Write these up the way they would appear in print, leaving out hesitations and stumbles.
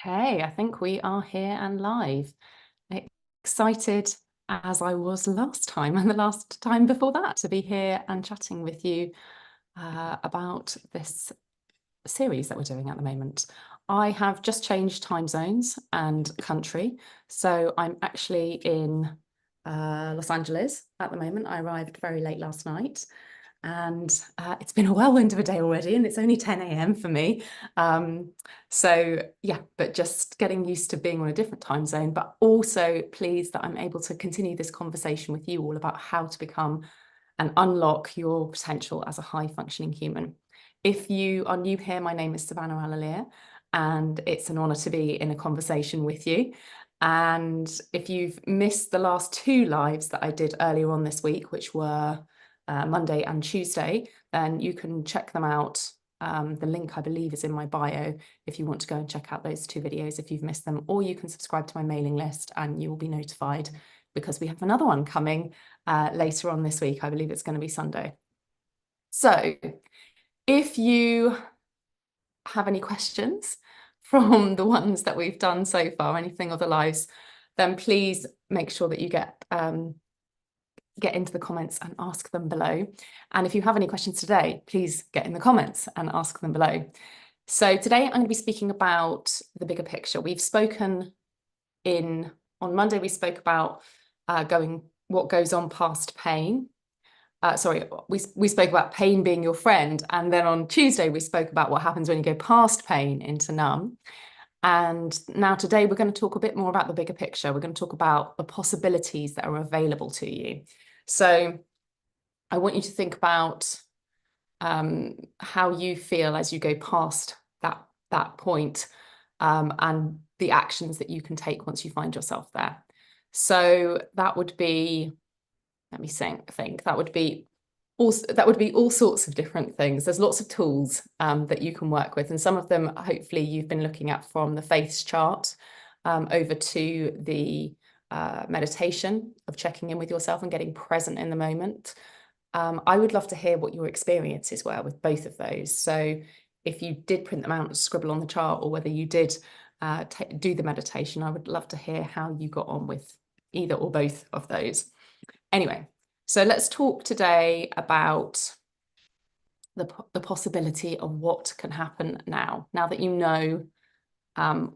Hey, I think we are here and live. Excited as I was last time and the last time before that to be here and chatting with you about this series that we're doing at the moment. I have just changed time zones and country. So I'm actually in Los Angeles at the moment. I arrived very late last night. And it's been a whirlwind of a day already, and it's only 10 a.m. for me. So yeah, but just getting used to being on a different time zone, but also pleased that I'm able to continue this conversation with you all about how to become and unlock your potential as a high functioning human. If you are new here, my name is Savannah Alalir, and it's an honor to be in a conversation with you. And if you've missed the last two lives that I did earlier on this week, which were Monday and Tuesday, then you can check them out. The link, I believe, is in my bio if you want to go and check out those two videos if you've missed them, or you can subscribe to my mailing list and you will be notified because we have another one coming later on this week. I believe it's going to be Sunday. So if you have any questions from the ones that we've done so far, anything of the lives, then please make sure that you get into the comments and ask them below. And if you have any questions today, please get in the comments and ask them below. So today I'm going to be speaking about the bigger picture. We've spoken on Monday, we spoke about what goes on past pain. We spoke about pain being your friend. And then on Tuesday, we spoke about what happens when you go past pain into numb. And now today, we're going to talk a bit more about the bigger picture. We're going to talk about the possibilities that are available to you. So I want you to think about how you feel as you go past that point and the actions that you can take once you find yourself there. So that would be, let me think, that would be all sorts of different things. There's lots of tools that you can work with, and some of them hopefully you've been looking at, from the faiths chart over to the meditation of checking in with yourself and getting present in the moment. I would love to hear what your experiences were with both of those. So if you did print them out and scribble on the chart, or whether you did do the meditation, I would love to hear how you got on with either or both of those. Anyway, so let's talk today about the possibility of what can happen now that you know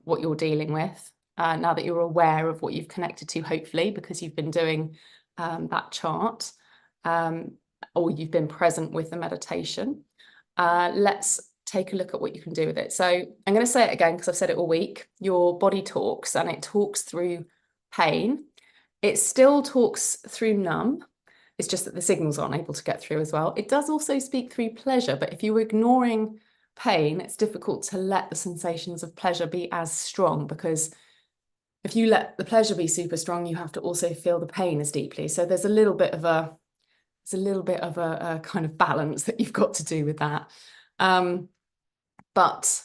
what you're dealing with, now that you're aware of what you've connected to, hopefully, because you've been doing that chart, or you've been present with the meditation. Let's take a look at what you can do with it. So I'm going to say it again because I've said it all week. Your body talks, and it talks through pain. It still talks through numb. It's just that the signals aren't able to get through as well. It does also speak through pleasure, but if you're ignoring pain, it's difficult to let the sensations of pleasure be as strong, because if you let the pleasure be super strong, you have to also feel the pain as deeply. So there's a little bit of a kind of balance that you've got to do with that. But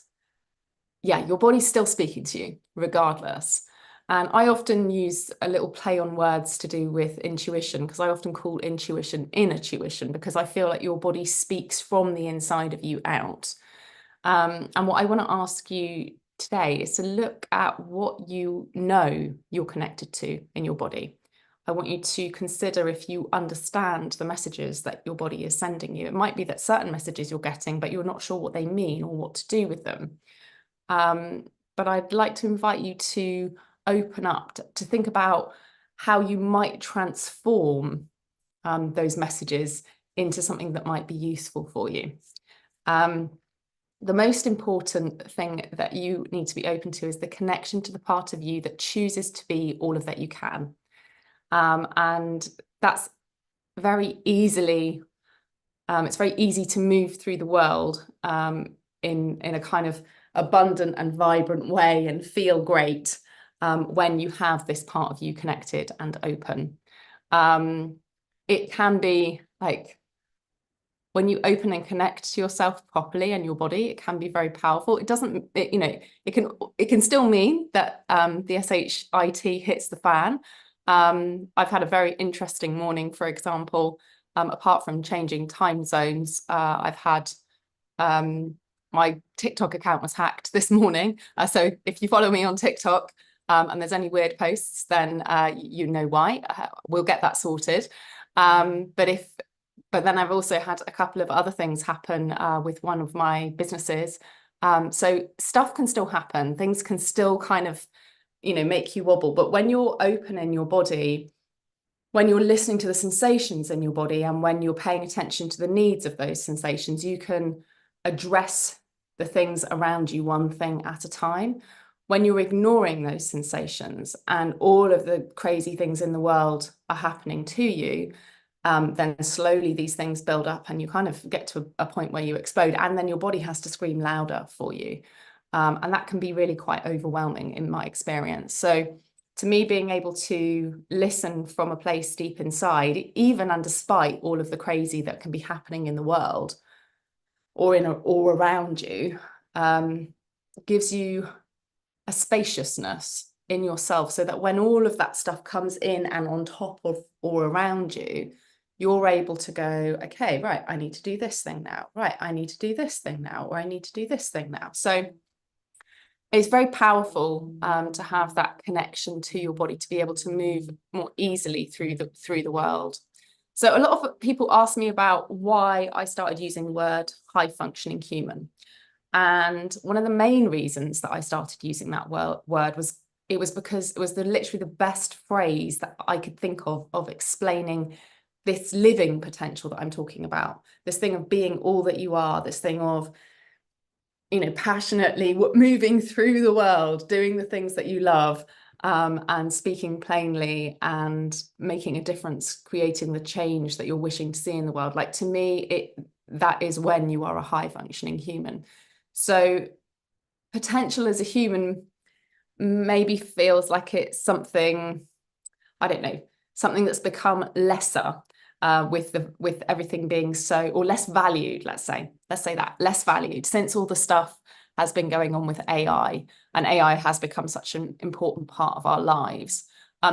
yeah, your body's still speaking to you regardless. And I often use a little play on words to do with intuition, because I often call intuition intuition, because I feel like your body speaks from the inside of you out. And what I want to ask you today is to look at what you know you're connected to in your body. I want you to consider if you understand the messages that your body is sending you. It might be that certain messages you're getting, but you're not sure what they mean or what to do with them. But I'd like to invite you to open up, to think about how you might transform those messages into something that might be useful for you. The most important thing that you need to be open to is the connection to the part of you that chooses to be all of that you can. And that's very easily, it's very easy to move through the world in a kind of abundant and vibrant way and feel great when you have this part of you connected and open. It can be like, when you open and connect to yourself properly and your body, it can be very powerful. It doesn't, it can still mean that the SHIT hits the fan. I've had a very interesting morning, for example. Apart from changing time zones, I've had my my TikTok account was hacked this morning. So if you follow me on TikTok and there's any weird posts, then you know why. We'll get that sorted. But then I've also had a couple of other things happen with one of my businesses. So stuff can still happen. Things can still kind of, make you wobble. But when you're open in your body, when you're listening to the sensations in your body, and when you're paying attention to the needs of those sensations, you can address the things around you one thing at a time. When you're ignoring those sensations and all of the crazy things in the world are happening to you, then slowly these things build up and you kind of get to a point where you explode, and then your body has to scream louder for you. And that can be really quite overwhelming in my experience. So to me, being able to listen from a place deep inside, even and despite all of the crazy that can be happening in the world or around you, gives you a spaciousness in yourself, so that when all of that stuff comes in and on top of or around you, you're able to go, okay, right, I need to do this thing now. Right, I need to do this thing now, or I need to do this thing now. So it's very powerful to have that connection to your body, to be able to move more easily through the world. So a lot of people ask me about why I started using the word high functioning human. And one of the main reasons that I started using that word was because it was literally the best phrase that I could think of explaining this living potential that I'm talking about, this thing of being all that you are, this thing of, passionately moving through the world, doing the things that you love, and speaking plainly and making a difference, creating the change that you're wishing to see in the world. Like, to me, that is when you are a high functioning human. So potential as a human maybe feels like it's something, I don't know, something that's become lesser with everything being so, or less valued, let's say that, less valued, since all the stuff has been going on with AI, and AI has become such an important part of our lives.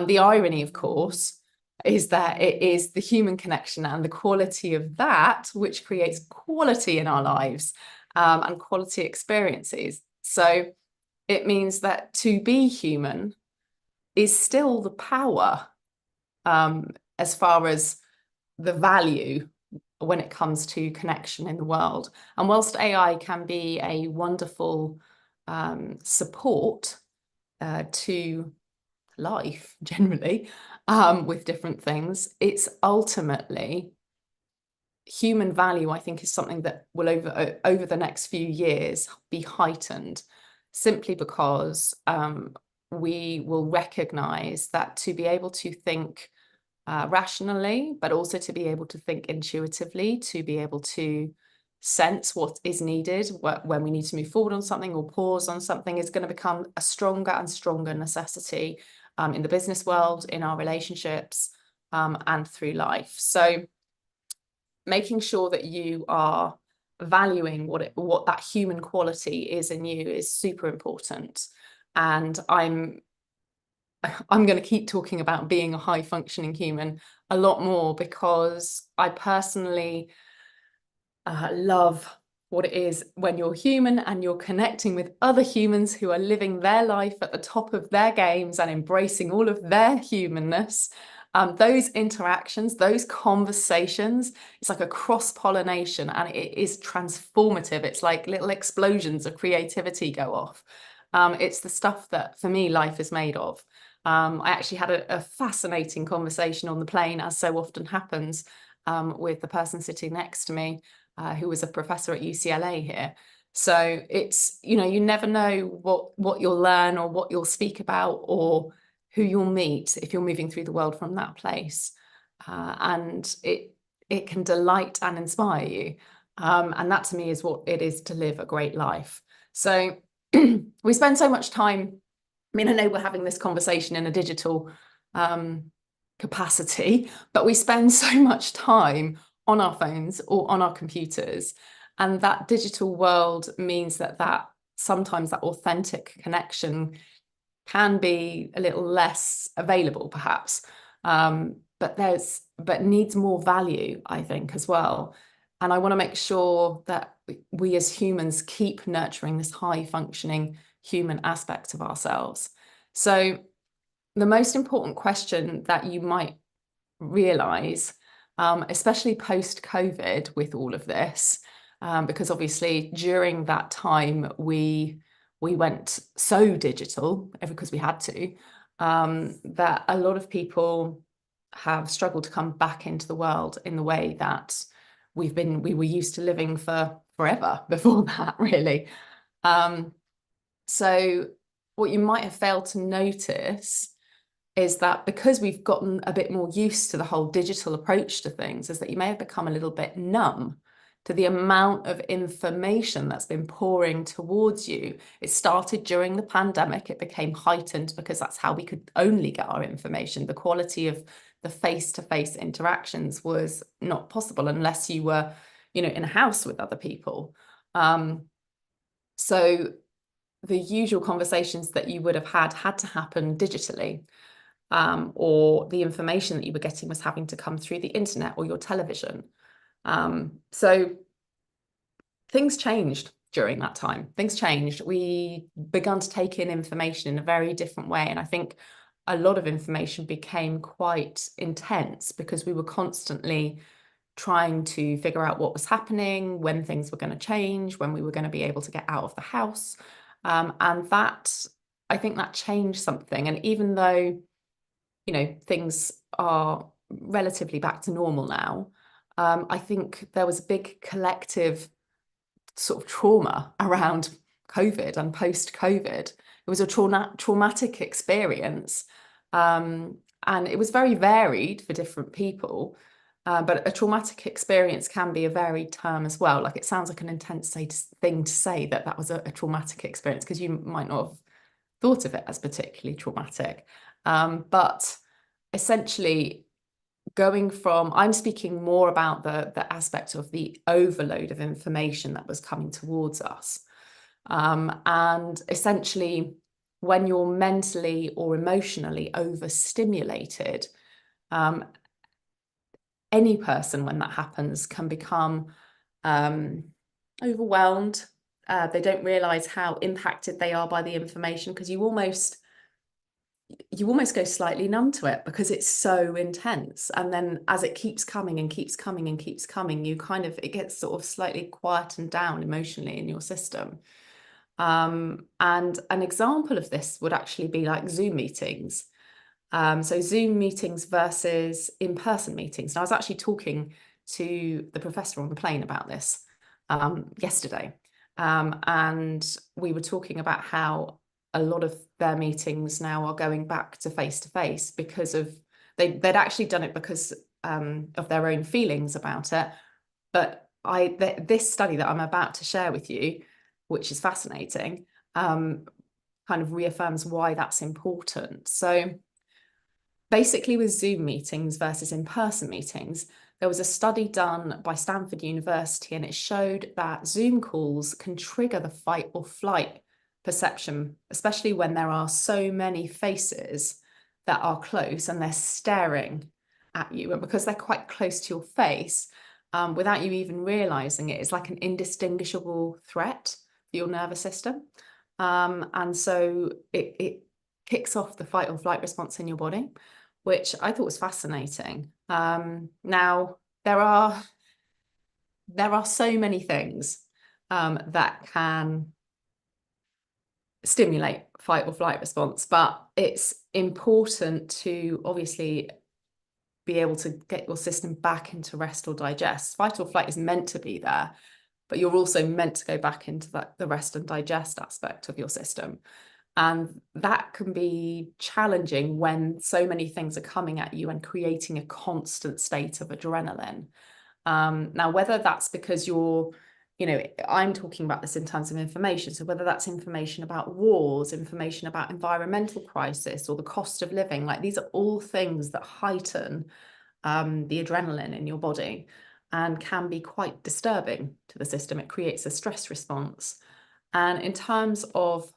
The irony, of course, is that it is the human connection and the quality of that which creates quality in our lives, and quality experiences. So it means that to be human is still the power, as far as the value when it comes to connection in the world. And whilst AI can be a wonderful support to life generally, with different things, it's ultimately human value, I think, is something that will over the next few years be heightened, simply because we will recognize that to be able to think rationally, but also to be able to think intuitively, to be able to sense what is needed when we need to move forward on something or pause on something, is going to become a stronger and stronger necessity in the business world, in our relationships, and through life. So making sure that you are valuing what that human quality is in you is super important. And I'm going to keep talking about being a high functioning human a lot more, because I personally love what it is when you're human and you're connecting with other humans who are living their life at the top of their games and embracing all of their humanness. Those interactions, those conversations, it's like a cross-pollination, and it is transformative. It's like little explosions of creativity go off. It's the stuff that, for me, life is made of. I actually had a fascinating conversation on the plane, as so often happens, with the person sitting next to me, who was a professor at UCLA here. So it's, you never know what you'll learn or what you'll speak about or who you'll meet if you're moving through the world from that place. And it can delight and inspire you. And that, to me, is what it is to live a great life. So we spend so much time, I mean, I know we're having this conversation in a digital capacity, but we spend so much time on our phones or on our computers. And that digital world means that sometimes that authentic connection can be a little less available, perhaps, but needs more value, I think, as well. And I want to make sure that we as humans keep nurturing this high functioning human aspect of ourselves. So the most important question that you might realize, especially post-COVID with all of this, because obviously during that time we went so digital because we had to, that a lot of people have struggled to come back into the world in the way that we were used to living for forever before that, really. So what you might have failed to notice is that because we've gotten a bit more used to the whole digital approach to things, is that you may have become a little bit numb to the amount of information that's been pouring towards you. It started during the pandemic. It became heightened because that's how we could only get our information. The quality of the face-to-face interactions was not possible unless you were, in a house with other people. So the usual conversations that you would have had to happen digitally. Or the information that you were getting was having to come through the internet or your television. So things changed during that time. Things changed. We began to take in information in a very different way. And I think a lot of information became quite intense because we were constantly trying to figure out what was happening, when things were going to change, when we were going to be able to get out of the house. And that, I think that changed something. And even though things are relatively back to normal now, I think there was a big collective sort of trauma around COVID and post-COVID. It was a traumatic experience, and it was very varied for different people. But a traumatic experience can be a varied term as well. Like, it sounds like an intense thing to say that was a traumatic experience, because you might not have thought of it as particularly traumatic. But essentially, going from, I'm speaking more about the aspect of the overload of information that was coming towards us. And essentially, when you're mentally or emotionally overstimulated, any person, when that happens, can become overwhelmed. They don't realize how impacted they are by the information, because you almost go slightly numb to it because it's so intense. And then as it keeps coming and keeps coming and keeps coming, it gets sort of slightly quietened down emotionally in your system. And an example of this would actually be like Zoom meetings. So Zoom meetings versus in-person meetings. And I was actually talking to the professor on the plane about this yesterday. And we were talking about how a lot of their meetings now are going back to face because of, they'd actually done it because of their own feelings about it. But this study that I'm about to share with you, which is fascinating, kind of reaffirms why that's important. So basically, with Zoom meetings versus in-person meetings, there was a study done by Stanford University, and it showed that Zoom calls can trigger the fight or flight perception, especially when there are so many faces that are close and they're staring at you. And because they're quite close to your face, without you even realizing it, it's like an indistinguishable threat for your nervous system. And so it kicks off the fight or flight response in your body, which I thought was fascinating. Now, there are so many things that can stimulate fight or flight response, but it's important to obviously be able to get your system back into rest or digest. Fight or flight is meant to be there, but you're also meant to go back into the rest and digest aspect of your system. And that can be challenging when so many things are coming at you and creating a constant state of adrenaline. Now, whether that's because I'm talking about this in terms of information. So whether that's information about wars, information about environmental crisis, or the cost of living, like, these are all things that heighten the adrenaline in your body and can be quite disturbing to the system. It creates a stress response. And in terms of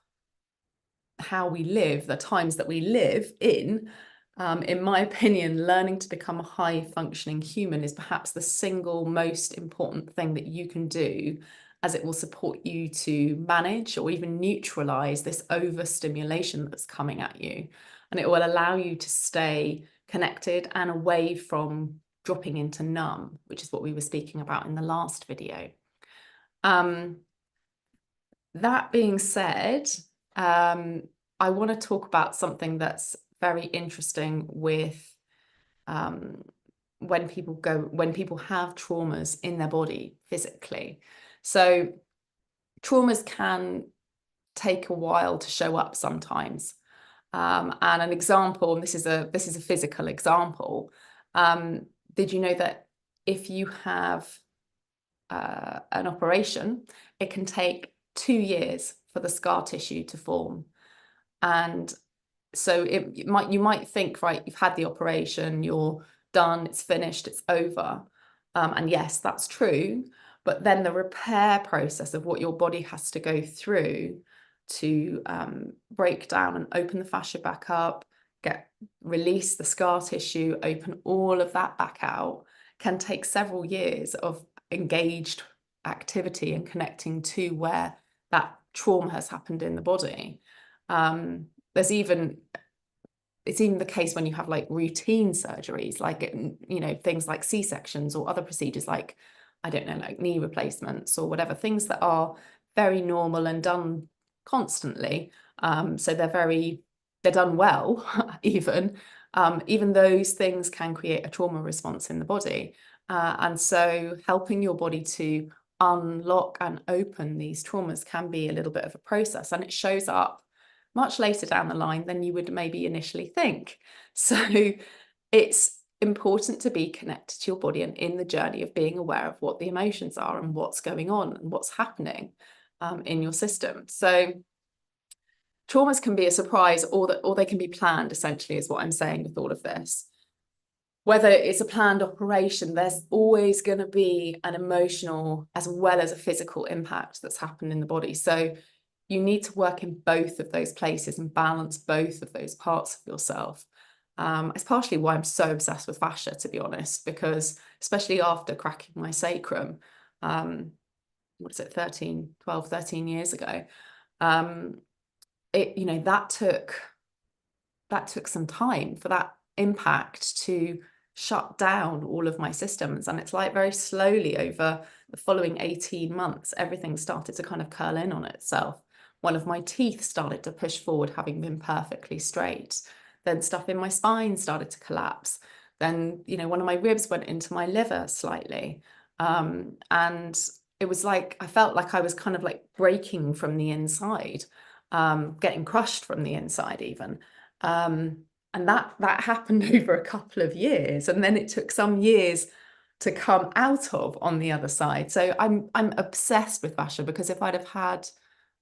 how we live, the times that we live in my opinion, learning to become a high functioning human is perhaps the single most important thing that you can do as it will support you to manage or even neutralize this overstimulation that's coming at you. And it will allow you to stay connected and away from dropping into numb, which is what we were speaking about in the last video. That being said, I want to talk about something that's very interesting with when people have traumas in their body physically. So traumas can take a while to show up sometimes. And an example, and this is a physical example. Did you know that if you have an operation, it can take 2 years for the scar tissue to form? And so you might think, right, you've had the operation, you're done, it's finished, it's over. And yes, that's true. But then the repair process of what your body has to go through to break down and open the fascia back up, release the scar tissue, open all of that back out, can take several years of engaged activity and connecting to where that trauma has happened in the body. It's even the case when you have like routine surgeries, like, you know, things like C-sections or other procedures like, I don't know, like knee replacements or whatever, things that are very normal and done constantly. So they're done well, even those things can create a trauma response in the body. And so helping your body to unlock and open these traumas can be a little bit of a process, and it shows up much later down the line than you would maybe initially think. So it's important to be connected to your body and in the journey of being aware of what the emotions are and what's going on and what's happening in your system. So traumas can be a surprise, or they can be planned, essentially, is what I'm saying with all of this. Whether it's a planned operation, there's always going to be an emotional as well as a physical impact that's happened in the body. So you need to work in both of those places and balance both of those parts of yourself. It's partially why I'm so obsessed with fascia, to be honest, because especially after cracking my sacrum, what is it, 12, 13 years ago, you know, that took some time for that impact to shut down all of my systems. And it's like very slowly over the following 18 months, everything started to kind of curl in on itself. One of my teeth started to push forward, having been perfectly straight. Then stuff in my spine started to collapse. Then, you know, one of my ribs went into my liver slightly. And it was like, I felt like I was kind of like breaking from the inside, getting crushed from the inside even. And that happened over a couple of years. And then it took some years to come out of on the other side. So I'm obsessed with fascia, because if I'd have had,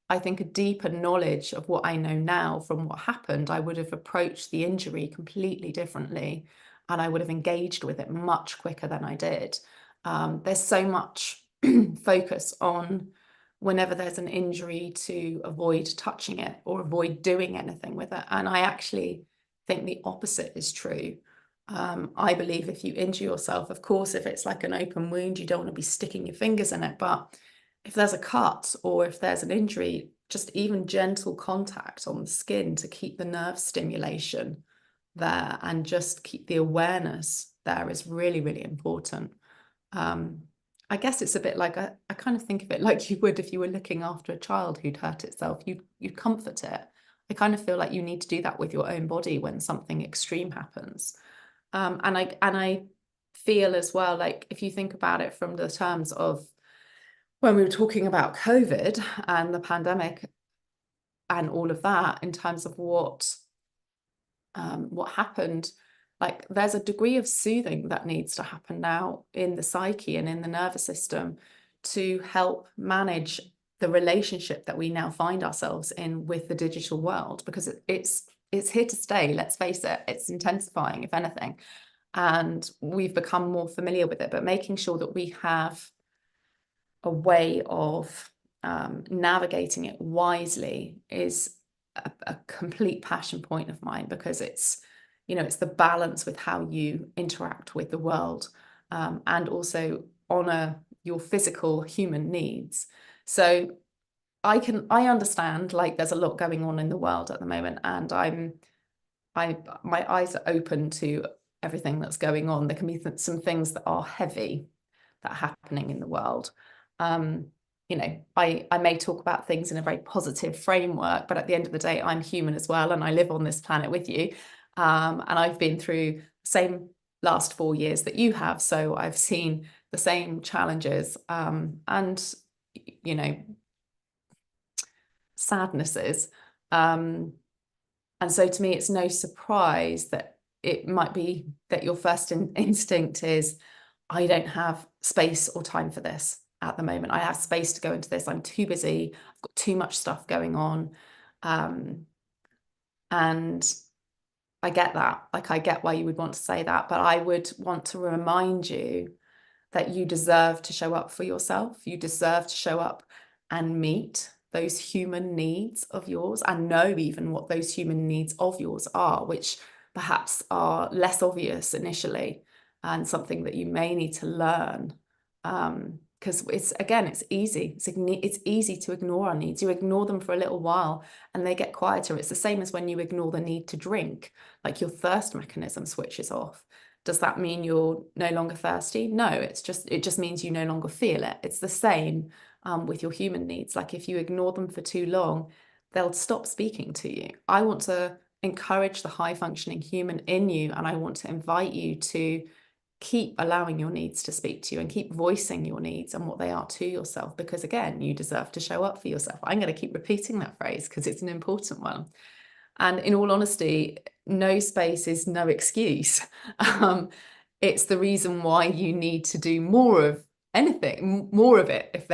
I think, a deeper knowledge of what I know now from what happened, I would have approached the injury completely differently, and I would have engaged with it much quicker than I did. There's so much focus on whenever there's an injury to avoid touching it or avoid doing anything with it. And I actually think the opposite is true. I believe if you injure yourself, of course, if it's like an open wound, you don't want to be sticking your fingers in it. But if there's a cut or if there's an injury, just even gentle contact on the skin to keep the nerve stimulation there and just keep the awareness there is really, really important. I guess it's a bit like, I kind of think of it like you would if you were looking after a child who'd hurt itself. You'd comfort it. I kind of feel like you need to do that with your own body when something extreme happens. And I feel as well, like if you think about it from the terms of when we were talking about COVID and the pandemic and all of that, in terms of what happened, like there's a degree of soothing that needs to happen now in the psyche and in the nervous system to help manage the relationship that we now find ourselves in with the digital world, because it's here to stay. Let's face it, it's intensifying, if anything, and we've become more familiar with it. But making sure that we have a way of navigating it wisely is a complete passion point of mine, because it's, you know, it's the balance with how you interact with the world, and also honor your physical human needs. So I understand, like, there's a lot going on in the world at the moment, and my eyes are open to everything that's going on. There can be some things that are heavy that are happening in the world. You know, I may talk about things in a very positive framework, but at the end of the day, I'm human as well, and I live on this planet with you. And I've been through the same last 4 years that you have, so I've seen the same challenges and, you know, sadnesses. And so to me, it's no surprise that it might be that your first instinct is, I don't have space or time for this at the moment. I have space to go into this. I'm too busy. I've got too much stuff going on. And I get that. Like, I get why you would want to say that, but I would want to remind you that you deserve to show up for yourself. You deserve to show up and meet those human needs of yours, and know even what those human needs of yours are, which perhaps are less obvious initially and something that you may need to learn. Because it's easy. It's easy to ignore our needs. You ignore them for a little while and they get quieter. It's the same as when you ignore the need to drink, like your thirst mechanism switches off. Does that mean you're no longer thirsty? No, it just means you no longer feel it. It's the same with your human needs. Like, if you ignore them for too long, they'll stop speaking to you. I want to encourage the high functioning human in you, and I want to invite you to keep allowing your needs to speak to you and keep voicing your needs and what they are to yourself, because again, you deserve to show up for yourself. I'm going to keep repeating that phrase because it's an important one. And in all honesty, no space is no excuse. It's the reason why you need to do more of anything, more of it, if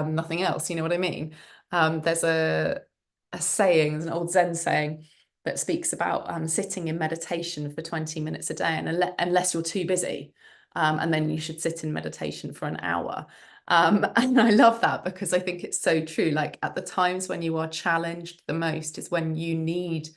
nothing else. You know what I mean? There's a saying, there's an old Zen saying that speaks about sitting in meditation for 20 minutes a day, and unless you're too busy, and then you should sit in meditation for an hour. And I love that because I think it's so true. Like, at the times when you are challenged the most is when you need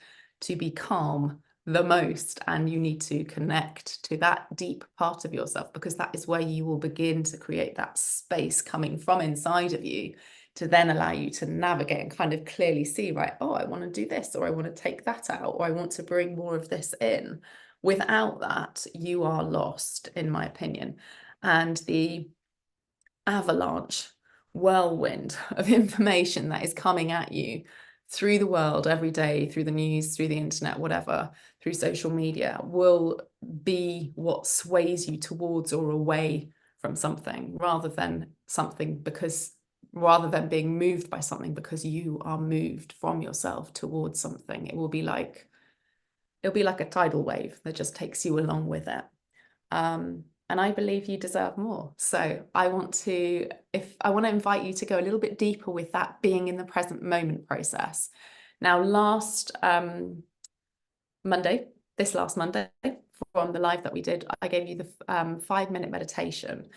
to be calm the most, and you need to connect to that deep part of yourself, because that is where you will begin to create that space coming from inside of you to then allow you to navigate and kind of clearly see, right, oh, I want to do this, or I want to take that out, or I want to bring more of this in. Without that, you are lost, in my opinion. And the avalanche whirlwind of information that is coming at you through the world every day, through the news, through the internet, whatever, through social media, will be what sways you towards or away from something, rather than being moved by something because you are moved from yourself towards something. It'll be like a tidal wave that just takes you along with it. And I believe you deserve more. So I want to invite you to go a little bit deeper with that being in the present moment process. Now, last Monday, from the live that we did, I gave you the 5-minute meditation.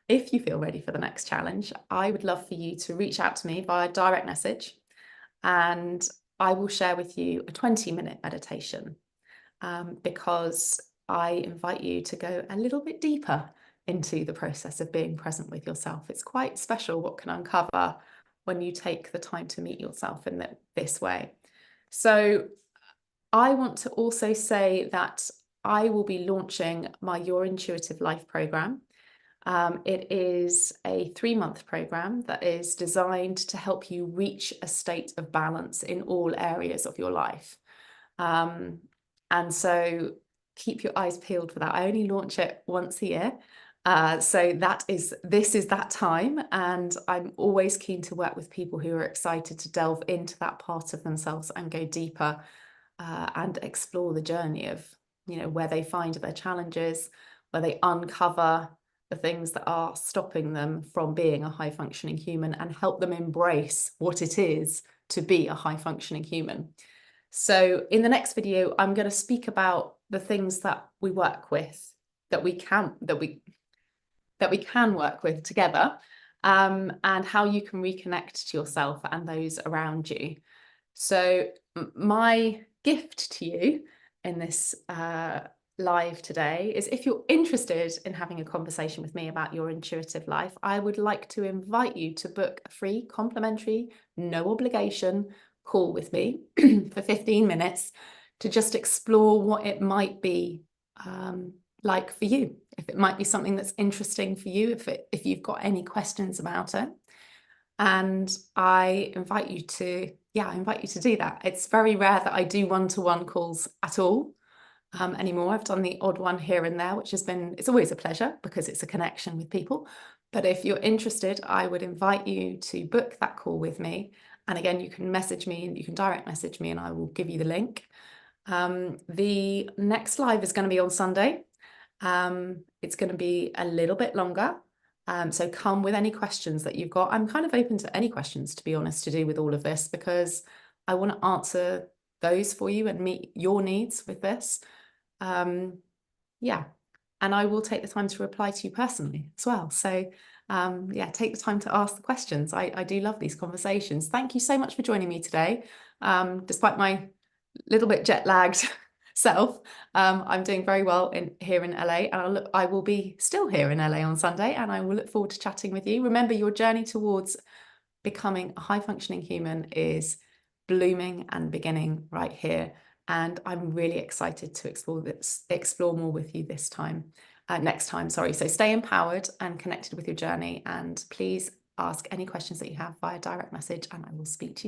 If you feel ready for the next challenge, I would love for you to reach out to me via direct message, and I will share with you a 20-minute meditation, because I invite you to go a little bit deeper into the process of being present with yourself. It's quite special what can uncover when you take the time to meet yourself in this way. So I want to also say that I will be launching my Your Intuitive Life program. It is a 3-month program that is designed to help you reach a state of balance in all areas of your life. And so keep your eyes peeled for that. I only launch it once a year. So this is that time, and I'm always keen to work with people who are excited to delve into that part of themselves and go deeper and explore the journey of, where they find their challenges, where they uncover the things that are stopping them from being a high functioning human, and help them embrace what it is to be a high functioning human. So in the next video, I'm going to speak about the things that we work with, that we can work with together, and how you can reconnect to yourself and those around you. So my gift to you in this live today is if you're interested in having a conversation with me about your intuitive life, I would like to invite you to book a free, complimentary, no obligation call with me for 15 minutes to just explore what it might be like for you. If it might be something that's interesting for you, if you've got any questions about it. And I invite you to, I invite you to do that. It's very rare that I do one-to-one calls at all anymore. I've done the odd one here and there, which it's always a pleasure because it's a connection with people. But if you're interested, I would invite you to book that call with me. And again, you can message me and you can direct message me and I will give you the link. The next live is going to be on Sunday. It's going to be a little bit longer. So come with any questions that you've got. I'm kind of open to any questions, to be honest, to do with all of this, because I want to answer those for you and meet your needs with this. Yeah, and I will take the time to reply to you personally as well. So yeah, take the time to ask the questions. I do love these conversations. Thank you so much for joining me today. Despite my little bit jet lagged self, I'm doing very well here in LA, and I will be still here in LA on Sunday, and I will look forward to chatting with you. Remember, your journey towards becoming a high functioning human is blooming and beginning right here. And I'm really excited to explore more with you next time, sorry. So stay empowered and connected with your journey, and please ask any questions that you have via direct message, and I will speak to you soon.